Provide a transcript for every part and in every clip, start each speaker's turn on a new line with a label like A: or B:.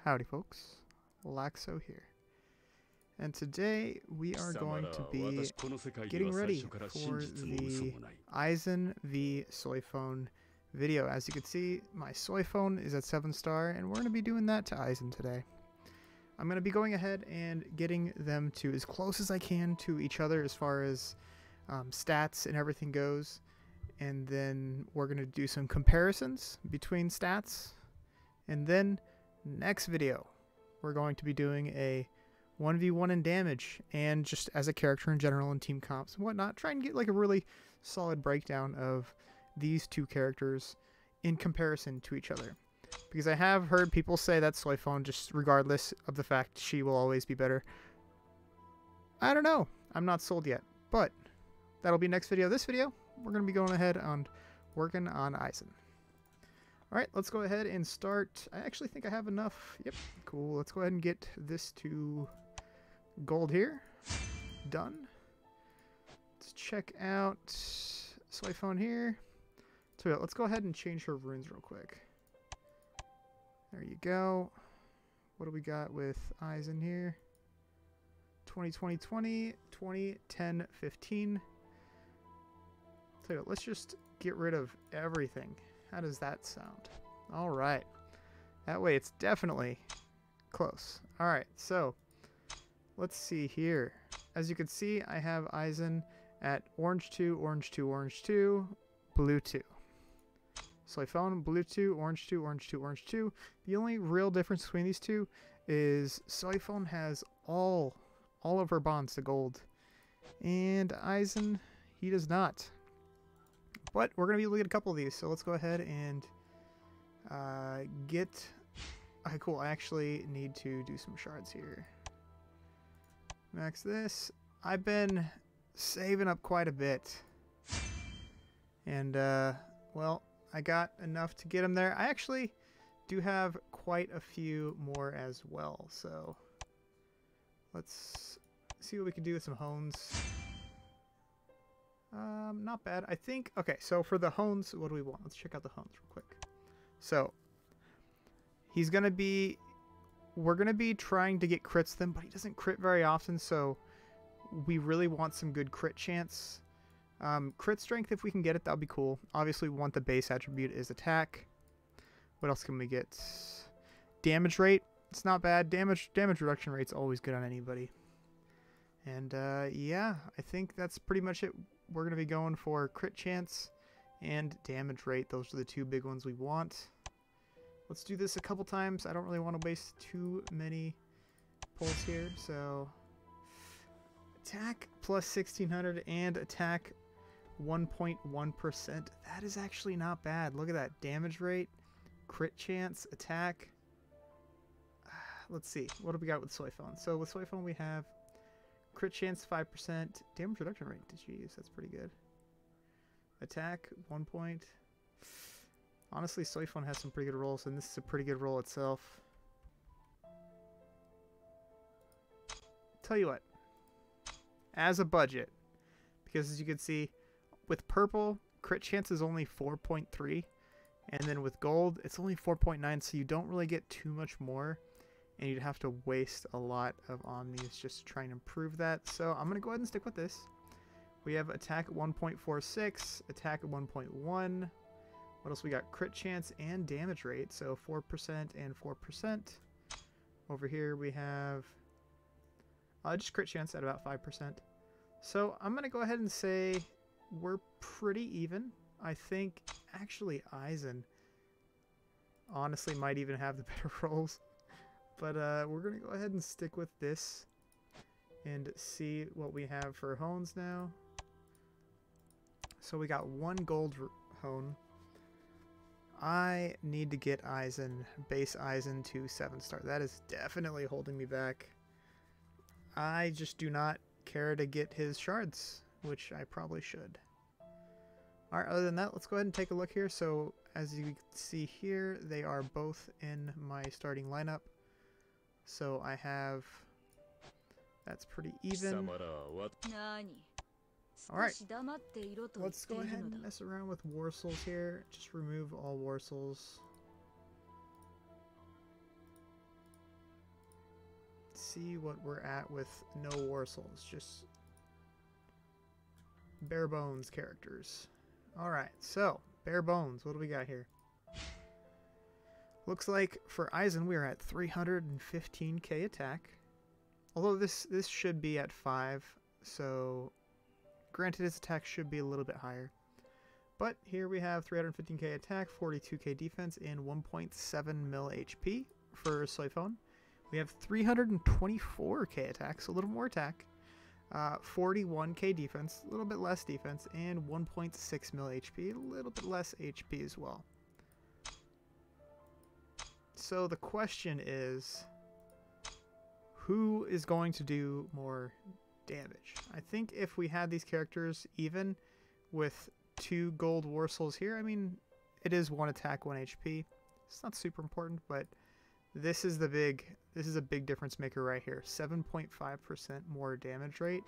A: Howdy folks, Laxo here. And today we are going to be getting ready for the Aizen v Soi Fon video. As you can see, my Soi Fon is at 7-star, and we're going to be doing that to Aizen today. I'm going to be going ahead and getting them to as close as I can to each other as far as stats and everything goes. And then we're going to do some comparisons between stats. And then next video, we're going to be doing a 1v1 in damage and just as a character in general in team comps and whatnot. Try and get like a really solid breakdown of these two characters in comparison to each other. Because I have heard people say that Soi Fon, just regardless of the fact she will always be better. I don't know. I'm not sold yet. But that'll be next video. This video, we're going to be going ahead and working on Aizen. Alright, let's go ahead and start. I actually think I have enough. Yep, cool. Let's go ahead and get this to gold here. Done. Let's check out Soi Fon here. So yeah, let's go ahead and change her runes real quick. There you go. What do we got with Aizen here? 2020 20, 20 10 15. So yeah, let's just get rid of everything. How does that sound? All right. That way it's definitely close. All right, so let's see here. As you can see, I have Aizen at orange 2, orange 2, orange 2, blue 2. Soi Fon, blue 2, orange 2, orange 2, orange 2. The only real difference between these two is Soi Fon has all of her bonds to gold. And Aizen, he does not. But we're going to be looking at a couple of these, so let's go ahead and get... Okay, cool. I actually need to do some shards here. Max this. I've been saving up quite a bit. And, well, I got enough to get them there. I actually do have quite a few more as well, so let's see what we can do with some hones. Not bad. I think, okay, so for the hones, what do we want? Let's check out the hones real quick. So, he's going to be, we're going to be trying to get crits them, but he doesn't crit very often, so we really want some good crit chance. Crit strength, if we can get it, that would be cool. Obviously, we want the base attribute is attack. What else can we get? Damage rate. It's not bad. Damage reduction rate's always good on anybody. And, yeah, I think that's pretty much it. We're going to be going for crit chance and damage rate. Those are the two big ones we want. Let's do this a couple times. I don't really want to waste too many pulls here. So, attack plus 1600 and attack 1.1%. That is actually not bad. Look at that. Damage rate, crit chance, attack. Let's see. What do we got with Soi Fon? So, with Soi Fon, we have crit chance 5%, damage reduction rate. Jeez, that's pretty good. Attack 1 point. Honestly, Soi Fon has some pretty good rolls, and this is a pretty good roll itself. Tell you what, as a budget, because as you can see, with purple, crit chance is only 4.3, and then with gold, it's only 4.9, so you don't really get too much more. And you'd have to waste a lot of omnis just to try and improve that. So I'm going to go ahead and stick with this. We have attack at 1.46, attack at 1.1. What else we got? Crit chance and damage rate. So 4% and 4%. Over here we have just crit chance at about 5%. So I'm going to go ahead and say we're pretty even. I think actually Aizen honestly might even have the better rolls. But we're going to go ahead and stick with this and see what we have for hones now. So we got one gold hone. I need to get Aizen, base Aizen to 7-star. That is definitely holding me back. I just do not care to get his shards, which I probably should. Alright, other than that, let's go ahead and take a look here. So as you can see here, they are both in my starting lineup. So I have, that's pretty even. Alright, let's go ahead and mess around with Warsouls here. Just remove all Warsouls. see what we're at with no Warsouls, just bare bones characters. Alright, so, bare bones, what do we got here? Looks like for Aizen we are at 315k attack. Although this should be at 5, so granted his attack should be a little bit higher. But here we have 315k attack, 42k defense, and 1.7 mil HP for Soi Fon. We have 324k attack, so a little more attack. 41k defense, a little bit less defense, and 1.6 mil HP, a little bit less HP as well. So the question is, who is going to do more damage? I think if we had these characters even with 2 gold Warsouls here, I mean, it is 1 attack, 1 HP. It's not super important, but this is a big difference maker right here. 7.5% more damage rate.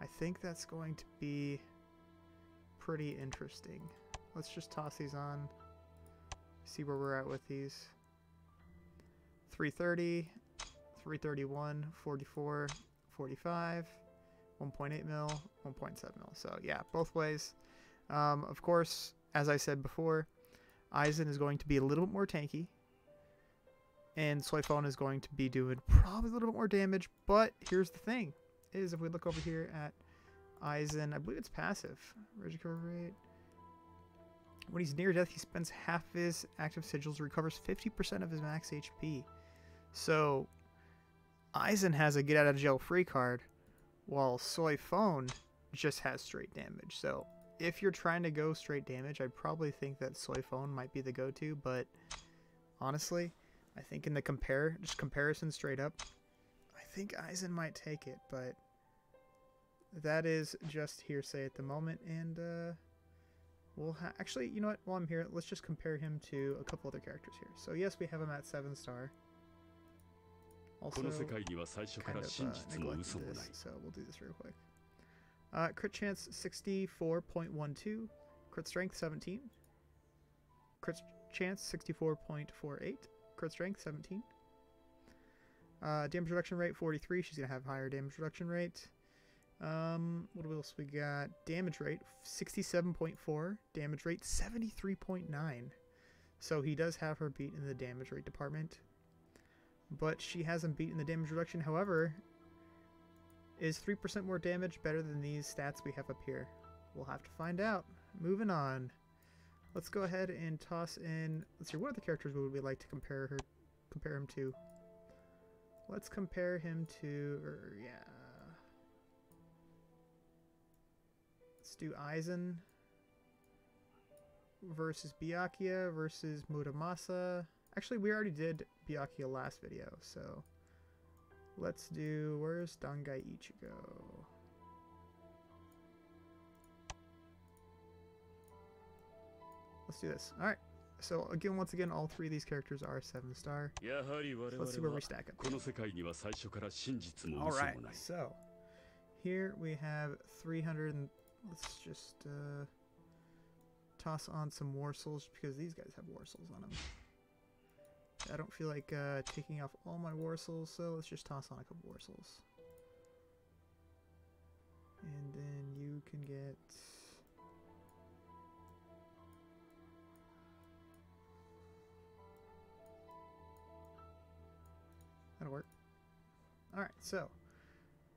A: I think that's going to be pretty interesting. Let's just toss these on. See where we're at with these. 330, 331, 44, 45, 1.8 mil, 1.7 mil. So yeah, both ways. Of course, as I said before, Aizen is going to be a little bit more tanky. And Soi Fon is going to be doing probably a little bit more damage. But here's the thing, is if we look over here at Aizen, I believe it's passive. Recovery rate. When he's near death, he spends half of his active sigils, recovers 50% of his max HP. So Aizen has a get out of jail free card, while Soi Fon just has straight damage. So if you're trying to go straight damage, I probably think that Soi Fon might be the go-to, but honestly, I think in the comparison straight up, I think Aizen might take it, but that is just hearsay at the moment, and we'll actually, you know what, while I'm here, let's just compare him to a couple other characters here. So yes, we have him at 7-star. Also, kind of neglected this, so we'll do this real quick. Crit chance 64.12, crit strength 17, crit chance 64.48, crit strength 17, damage reduction rate 43, she's going to have higher damage reduction rate. What else we got? Damage rate 67.4, damage rate 73.9, so he does have her beat in the damage rate department, but she hasn't beaten the damage reduction. However, is 3% more damage better than these stats we have up here? We'll have to find out. Moving on. Let's go ahead and toss in, let's see, what other characters would we like to compare him to? Let's compare him to, let's do Aizen versus Byakuya versus Muramasa. Actually, we already did Byakuya last video, so let's do, where's Dangai Ichigo? Let's do this. Alright, so again, once again, all 3 of these characters are 7-star. So let's see where we stack up. Alright, so here we have 300, and let's just toss on some Warsouls, because these guys have Warsouls on them. I don't feel like taking off all my Warsouls, so let's just toss on a couple Warsouls. And then you can get... that'll work. Alright, so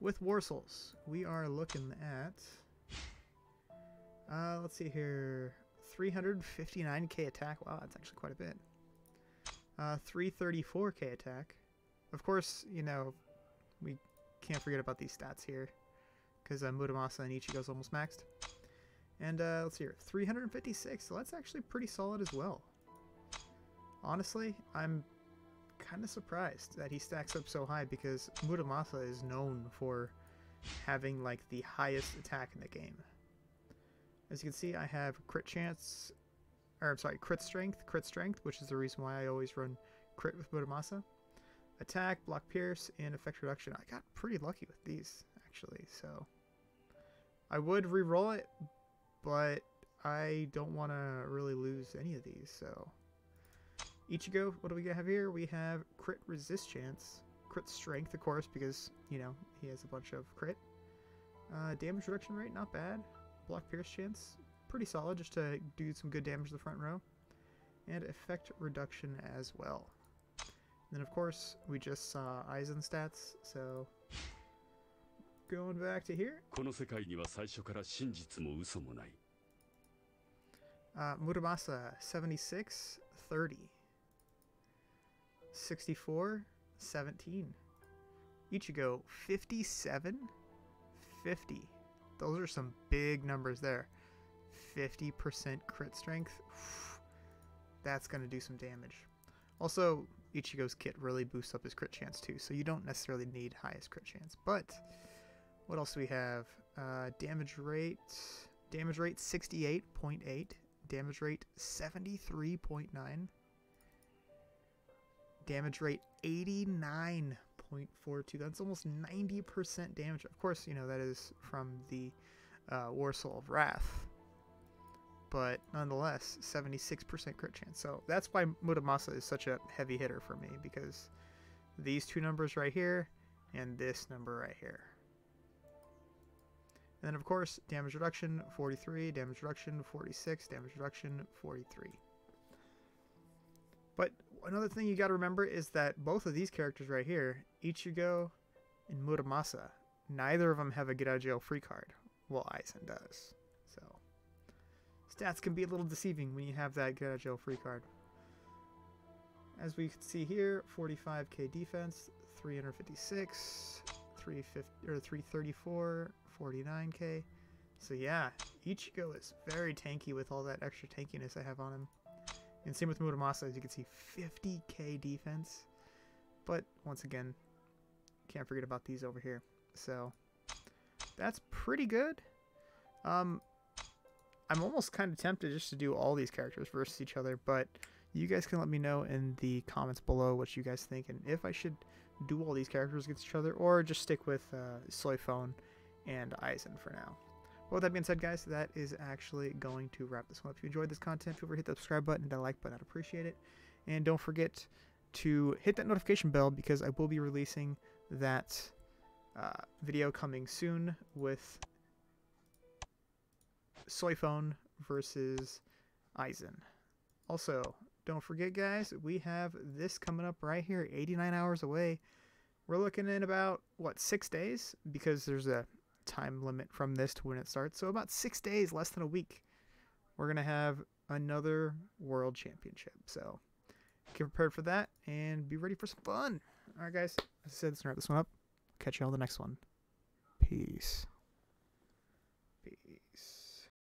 A: with Warsouls, we are looking at... let's see here... 359k attack. Wow, that's actually quite a bit. 334k attack. Of course, you know, we can't forget about these stats here, because Muramasa and Ichigo's almost maxed. And let's see here, 356, so that's actually pretty solid as well. Honestly, I'm kind of surprised that he stacks up so high, because Muramasa is known for having like the highest attack in the game. As you can see, I have crit chance, or I'm sorry, crit strength, which is the reason why I always run crit with Muramasa. Attack, block pierce, and effect reduction. I got pretty lucky with these, actually, so I would re-roll it, but I don't want to really lose any of these, so. Ichigo, what do we have here? We have crit resist chance, crit strength, of course, because, you know, he has a bunch of crit. Damage reduction rate, not bad. Block pierce chance, pretty solid, just to do some good damage to the front row. And effect reduction as well. And then, of course, we just saw Aizen stats, so going back to here. Muramasa, 76, 30. 64, 17. Ichigo, 57, 50. Those are some big numbers there. 50% crit strength. That's going to do some damage. Also, Ichigo's kit really boosts up his crit chance too, so you don't necessarily need highest crit chance. But what else do we have? Damage rate 68.8, damage rate 73.9, damage rate 89.42. That's almost 90% damage. Of course, you know, that is from the War Soul of Wrath, but nonetheless, 76% crit chance. So that's why Muramasa is such a heavy hitter for me, because these two numbers right here and this number right here. And then, of course, damage reduction 43, damage reduction 46, damage reduction 43. But another thing you got to remember is that both of these characters right here, Ichigo and Muramasa, neither of them have a get out of jail free card. Well, Aizen does. So stats can be a little deceiving when you have that get out of jail free card. As we can see here, 45k defense, 356, 334, 49k. So yeah, Ichigo is very tanky with all that extra tankiness I have on him. And same with Muramasa, as you can see, 50k defense. But once again, can't forget about these over here. So that's pretty good. I'm almost kind of tempted just to do all these characters versus each other, but you guys can let me know in the comments below what you guys think, and if I should do all these characters against each other, or just stick with Soi Fon and Aizen for now. Well, with that being said, guys, that is actually going to wrap this one up. If you enjoyed this content, feel free to hit the subscribe button and that like button. I'd appreciate it. And don't forget to hit that notification bell, because I will be releasing that video coming soon with Soi Fon versus Aizen. Also, don't forget, guys, we have this coming up right here, 89 hours away. We're looking at about, what, 6 days? Because there's a time limit from this to when it starts. So about 6 days, less than a week, we're going to have another world championship. So get prepared for that and be ready for some fun. All right, guys, as I said, let's wrap this one up. Catch you all in the next one. Peace.